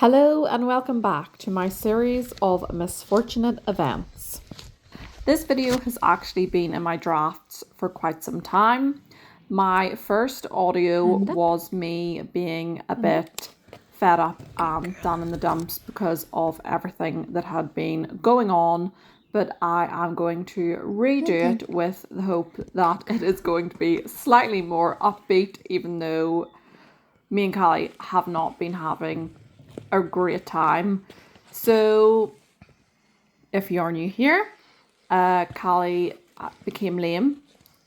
Hello and welcome back to my series of misfortunate events. This video has actually been in my drafts for quite some time. My first audio was me being a bit fed up and down in the dumps because of everything that had been going on, but I am going to redo it with the hope that it is going to be slightly more upbeat, even though me and Callie have not been having a great time. So if you're new here, Callie became lame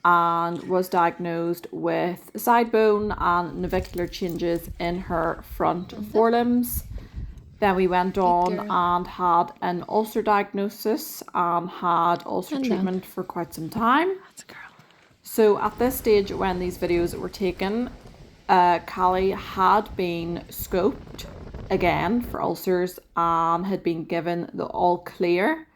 and was diagnosed with side bone and navicular changes in her front forelimbs. Then we went on and had an ulcer diagnosis and had ulcer treatment for quite some time. So at this stage when these videos were taken, Callie had been scoped again for ulcers and had been given the all clear,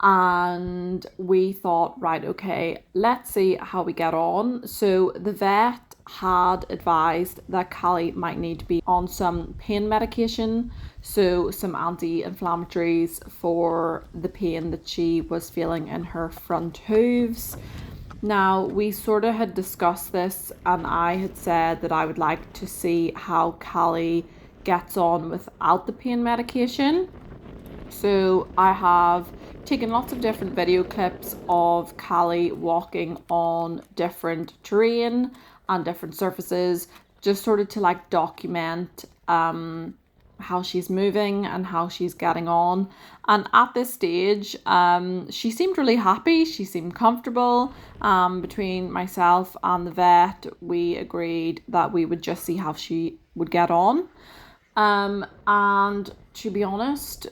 and we thought, right, okay, let's see how we get on. So the vet had advised that Callie might need to be on some pain medication, so some anti-inflammatories for the pain that she was feeling in her front hooves. Now, we sort of had discussed this, and I had said that I would like to see how Callie gets on without the pain medication. So I have taken lots of different video clips of Callie walking on different terrain and different surfaces, just sort of to like document how she's moving and how she's getting on. And at this stage, she seemed really happy. She seemed comfortable. Between myself and the vet, we agreed that we would just see how she would get on. And to be honest,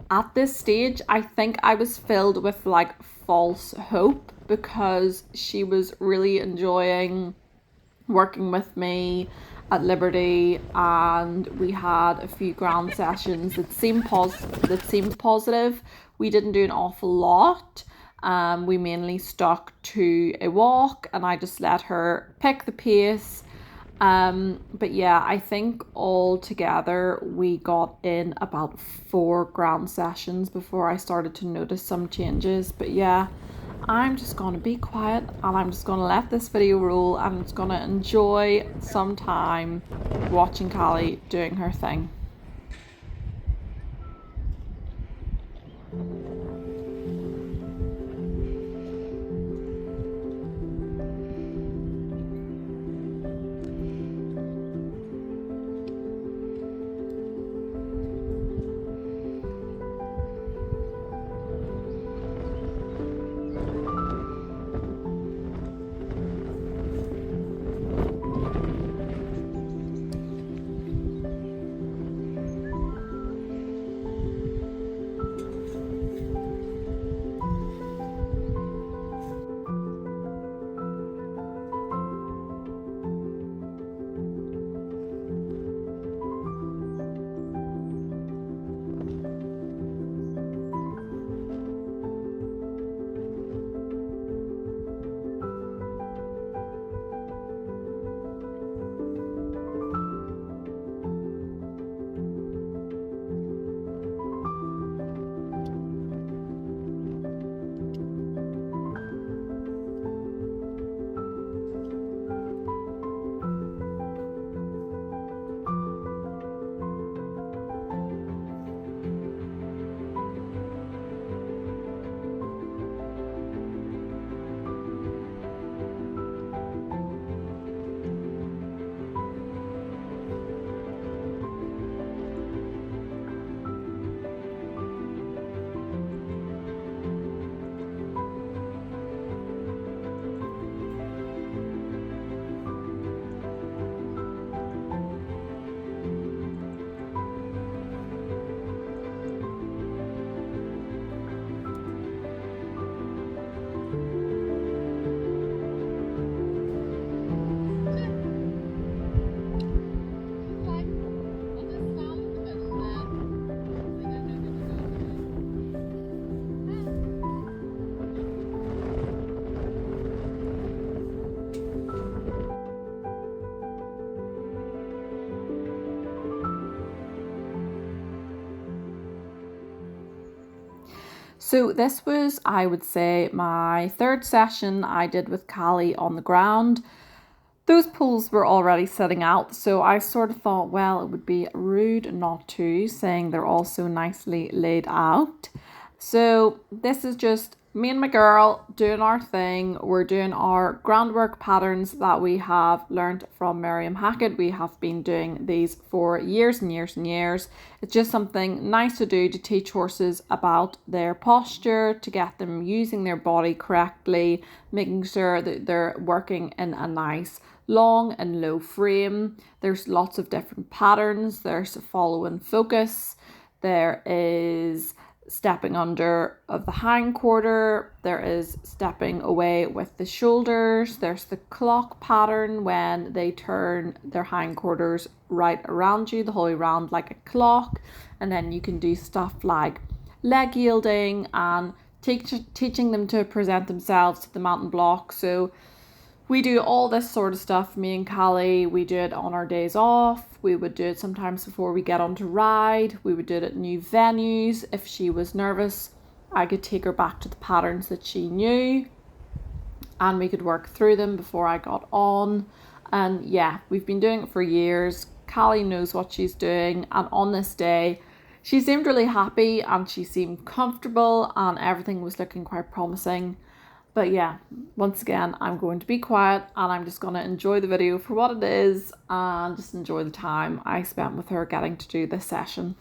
at this stage, I think I was filled with like false hope because she was really enjoying working with me at Liberty, and we had a few ground sessions that seemed positive. We didn't do an awful lot. We mainly stuck to a walk, and I just let her pick the pace. But yeah, I think all together we got in about 4 ground sessions before I started to notice some changes. But yeah, I'm just going to be quiet and I'm just going to let this video roll, and I'm just going to enjoy some time watching Callie doing her thing. So this was, I would say, my third session I did with Callie on the ground. Those poles were already setting out, so I sort of thought, well, it would be rude not to, saying they're all so nicely laid out. So this is just me and my girl doing our thing. We're doing our groundwork patterns that we have learned from Miriam Hackett. We have been doing these for years and years and years. It's just something nice to do to teach horses about their posture, to get them using their body correctly, making sure that they're working in a nice long and low frame. There's lots of different patterns. There's follow and focus. There is stepping under of the hind quarter. There is stepping away with the shoulders. There's the clock pattern when they turn their hind quarters right around you, the whole way around like a clock. And then you can do stuff like leg yielding and teaching them to present themselves to the mountain block. So we do all this sort of stuff, me and Callie. We do it on our days off. We would do it sometimes before we get on to ride. We would do it at new venues. If she was nervous, I could take her back to the patterns that she knew and we could work through them before I got on. And yeah, we've been doing it for years. Callie knows what she's doing, and on this day, she seemed really happy and she seemed comfortable and everything was looking quite promising. But yeah, once again, I'm going to be quiet and I'm just going to enjoy the video for what it is and just enjoy the time I spent with her getting to do this session.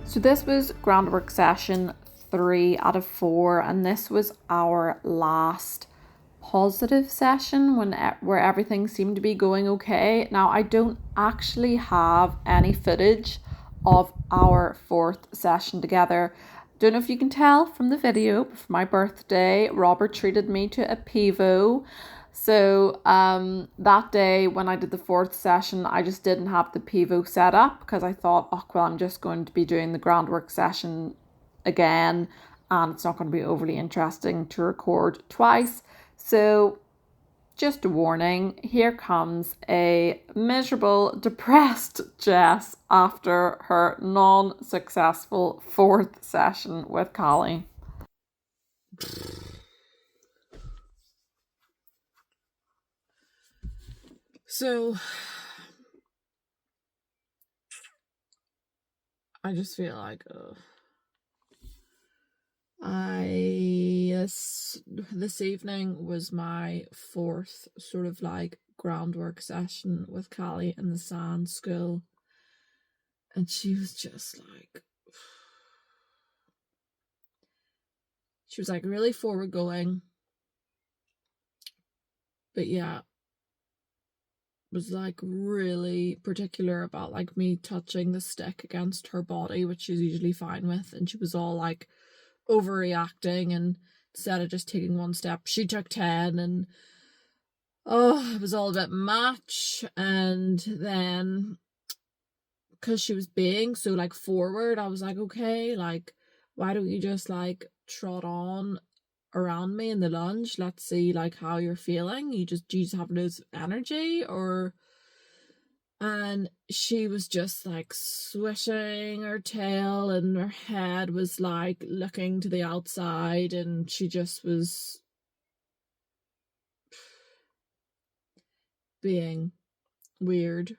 So this was groundwork session 3 out of 4, and this was our last positive session where everything seemed to be going okay. Now, I don't actually have any footage of our 4th session together. Don't know if you can tell from the video, but for my birthday, Robert treated me to a pivo. So that day when I did the 4th session, I just didn't have the pivo set up because I thought, oh, well, I'm just going to be doing the groundwork session again and it's not going to be overly interesting to record twice. So just a warning, here comes a miserable, depressed Jess after her non-successful 4th session with Callie. So I just feel like this evening was my fourth sort of like groundwork session with Callie in the sand school, and she was just like, she was like really forward going, but yeah, was like really particular about like me touching the stick against her body, which she's usually fine with, and she was all like overreacting, and instead of just taking one step, she took 10, and it was all a bit much. And then because she was being so like forward, I was like, okay, like why don't you just like trot on around me in the lunge? Let's see like how you're feeling. Do you just have loads of energy, or? And she was just like swishing her tail, and her head was like looking to the outside, and she just was being weird.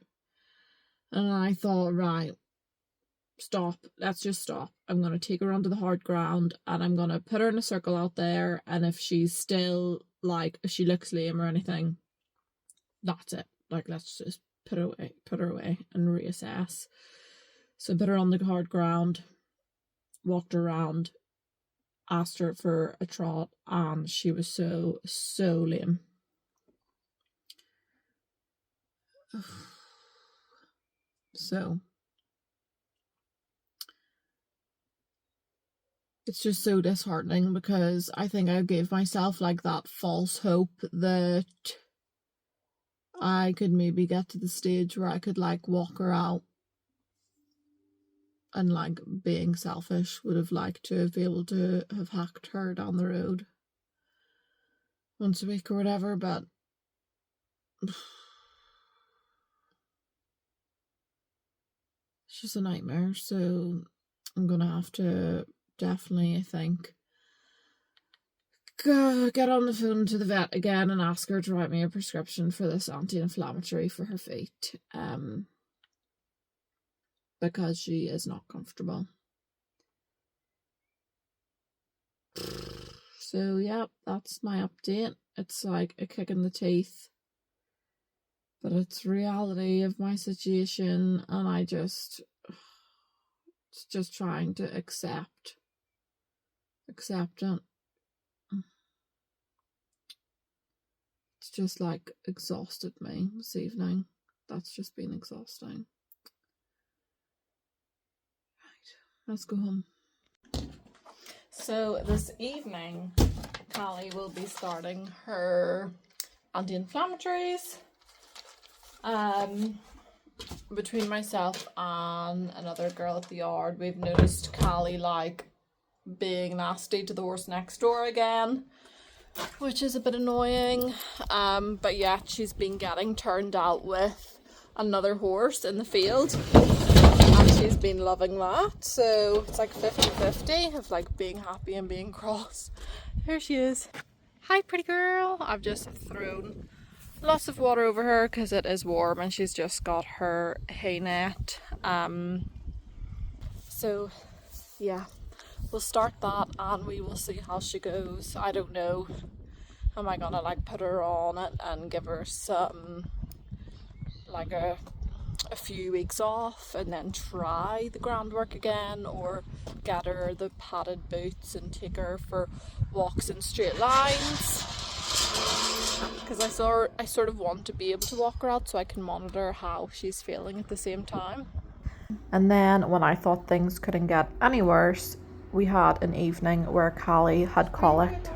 And I thought, right, stop, let's just stop. I'm going to take her onto the hard ground, and I'm going to put her in a circle out there, and if she's still like, if she looks lame or anything, that's it. Like, let's just put her away and reassess. So I put her on the hard ground, walked her around, asked her for a trot, and she was so lame. So it's just so disheartening, because I think I gave myself like that false hope that I could maybe get to the stage where I could like walk her out, and like being selfish would have liked to be able to have hacked her down the road once a week or whatever, but it's just a nightmare. So I'm gonna have to definitely, I think, get on the phone to the vet again and ask her to write me a prescription for this anti-inflammatory for her feet, because she is not comfortable. So yeah, that's my update. It's like a kick in the teeth, but it's reality of my situation, and it's just trying to accept it. It's just like exhausted me this evening. That's just been exhausting. Right, let's go home. So this evening, Callie will be starting her anti-inflammatories. Between myself and another girl at the yard, we've noticed Callie like being nasty to the horse next door again, which is a bit annoying. But yet she's been getting turned out with another horse in the field, and she's been loving that. So it's like 50-50 of like being happy and being cross. Here she is. Hi, pretty girl. I've just thrown lots of water over her because it is warm, and she's just got her hay net. So yeah, we'll start that and we will see how she goes. I don't know, am I gonna like put her on it and give her some like a few weeks off and then try the groundwork again, or get her the padded boots and take her for walks in straight lines, because I sort of want to be able to walk her out so I can monitor how she's feeling at the same time. And then when I thought things couldn't get any worse, we had an evening where Callie had colicked.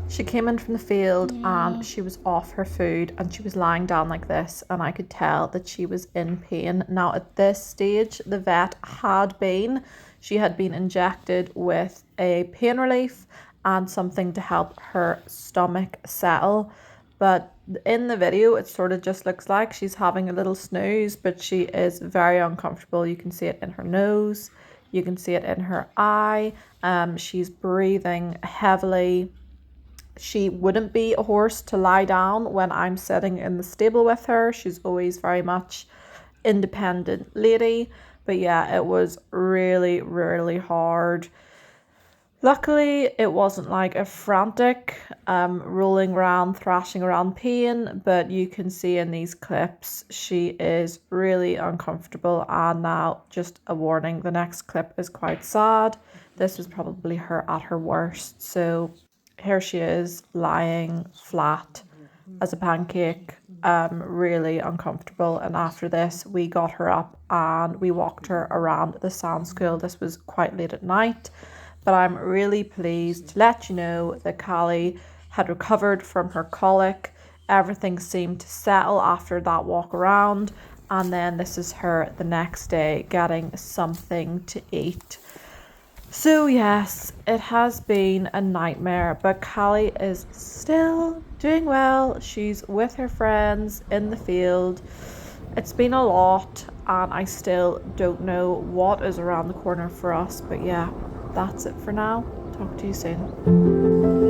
She came in from the field and she was off her food, and she was lying down like this, and I could tell that she was in pain. Now at this stage, the vet she had been injected with a pain relief and something to help her stomach settle. But in the video, it sort of just looks like she's having a little snooze, but she is very uncomfortable. You can see it in her nose. You can see it in her eye. She's breathing heavily. She wouldn't be a horse to lie down when I'm sitting in the stable with her. She's always very much independent lady. But yeah, it was really, really hard. Luckily, it wasn't like a frantic rolling around, thrashing around pain, but you can see in these clips she is really uncomfortable. And now, just a warning, the next clip is quite sad. This was probably her at her worst. So here she is lying flat as a pancake, really uncomfortable. And after this, we got her up and we walked her around the sound school. This was quite late at night. But I'm really pleased to let you know that Callie had recovered from her colic. Everything seemed to settle after that walk around. And then this is her the next day getting something to eat. So yes, it has been a nightmare, but Callie is still doing well. She's with her friends in the field. It's been a lot, and I still don't know what is around the corner for us, but yeah, that's it for now. Talk to you soon.